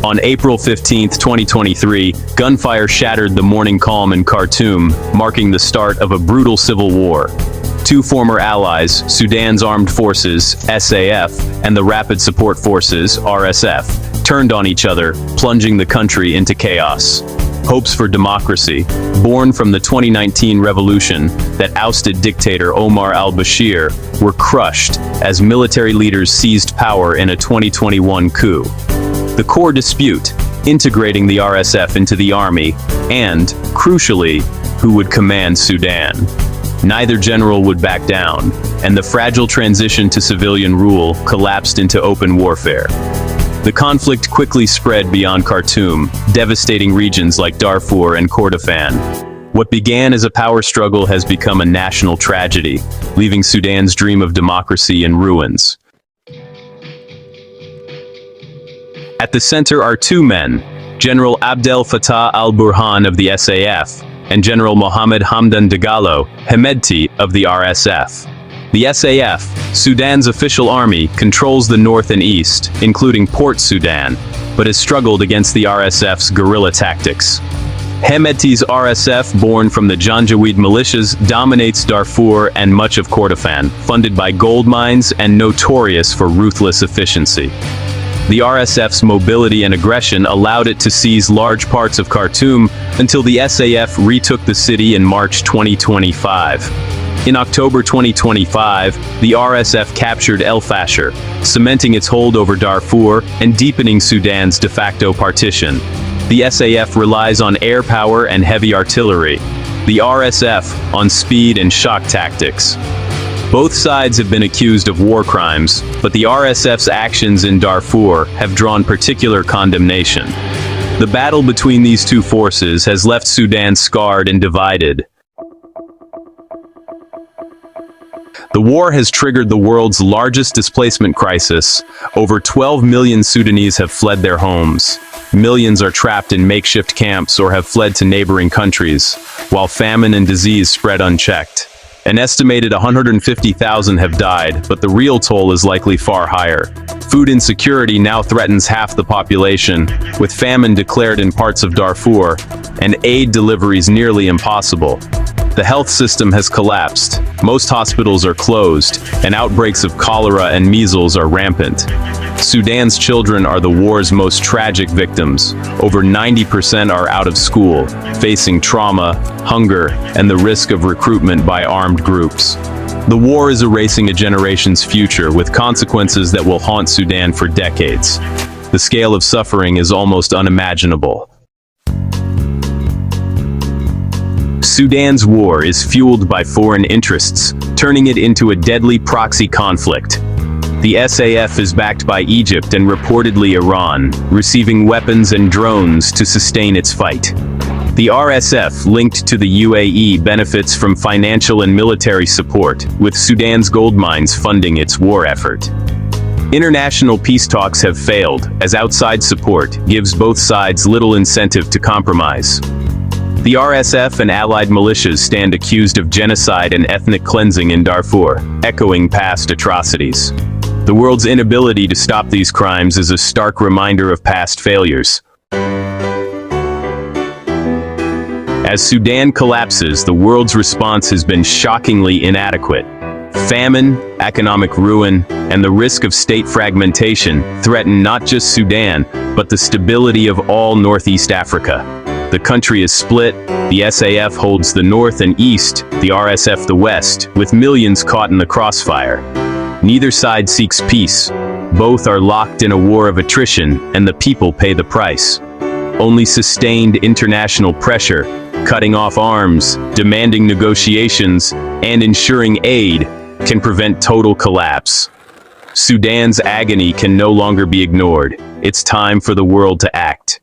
On April 15, 2023, gunfire shattered the morning calm in Khartoum, marking the start of a brutal civil war. Two former allies, Sudan's Armed Forces, SAF, and the Rapid Support Forces, RSF, turned on each other, plunging the country into chaos. Hopes for democracy, born from the 2019 revolution that ousted dictator Omar al-Bashir, were crushed as military leaders seized power in a 2021 coup. The core dispute, integrating the RSF into the army, and, crucially, who would command Sudan. Neither general would back down, and the fragile transition to civilian rule collapsed into open warfare. The conflict quickly spread beyond Khartoum, devastating regions like Darfur and Kordofan. What began as a power struggle has become a national tragedy, leaving Sudan's dream of democracy in ruins. At the center are two men, General Abdel Fattah al-Burhan of the SAF, and General Mohammed Hamdan Dagalo, Hemedti, of the RSF. The SAF, Sudan's official army, controls the north and east, including Port Sudan, but has struggled against the RSF's guerrilla tactics. Hemedti's RSF, born from the Janjaweed militias, dominates Darfur and much of Kordofan, funded by gold mines and notorious for ruthless efficiency. The RSF's mobility and aggression allowed it to seize large parts of Khartoum until the SAF retook the city in March 2025. In October 2025, the RSF captured El Fasher, cementing its hold over Darfur and deepening Sudan's de facto partition. The SAF relies on air power and heavy artillery. The RSF on speed and shock tactics. Both sides have been accused of war crimes, but the RSF's actions in Darfur have drawn particular condemnation. The battle between these two forces has left Sudan scarred and divided. The war has triggered the world's largest displacement crisis. Over 12 million Sudanese have fled their homes. Millions are trapped in makeshift camps or have fled to neighboring countries, while famine and disease spread unchecked. An estimated 150,000 have died, but the real toll is likely far higher. Food insecurity now threatens half the population, with famine declared in parts of Darfur, and aid deliveries nearly impossible. The health system has collapsed, most hospitals are closed, and outbreaks of cholera and measles are rampant. Sudan's children are the war's most tragic victims. Over 90% are out of school, facing trauma, hunger, and the risk of recruitment by armed groups. The war is erasing a generation's future with consequences that will haunt Sudan for decades. The scale of suffering is almost unimaginable. Sudan's war is fueled by foreign interests, turning it into a deadly proxy conflict. The SAF is backed by Egypt and reportedly Iran, receiving weapons and drones to sustain its fight. The RSF, linked to the UAE, benefits from financial and military support, with Sudan's gold mines funding its war effort. International peace talks have failed, as outside support gives both sides little incentive to compromise. The RSF and allied militias stand accused of genocide and ethnic cleansing in Darfur, echoing past atrocities. The world's inability to stop these crimes is a stark reminder of past failures. As Sudan collapses, the world's response has been shockingly inadequate. Famine, economic ruin, and the risk of state fragmentation threaten not just Sudan, but the stability of all Northeast Africa. The country is split, the SAF holds the north and east, the RSF the west, with millions caught in the crossfire. Neither side seeks peace. Both are locked in a war of attrition, and the people pay the price. Only sustained international pressure, cutting off arms, demanding negotiations, and ensuring aid, can prevent total collapse. Sudan's agony can no longer be ignored. It's time for the world to act.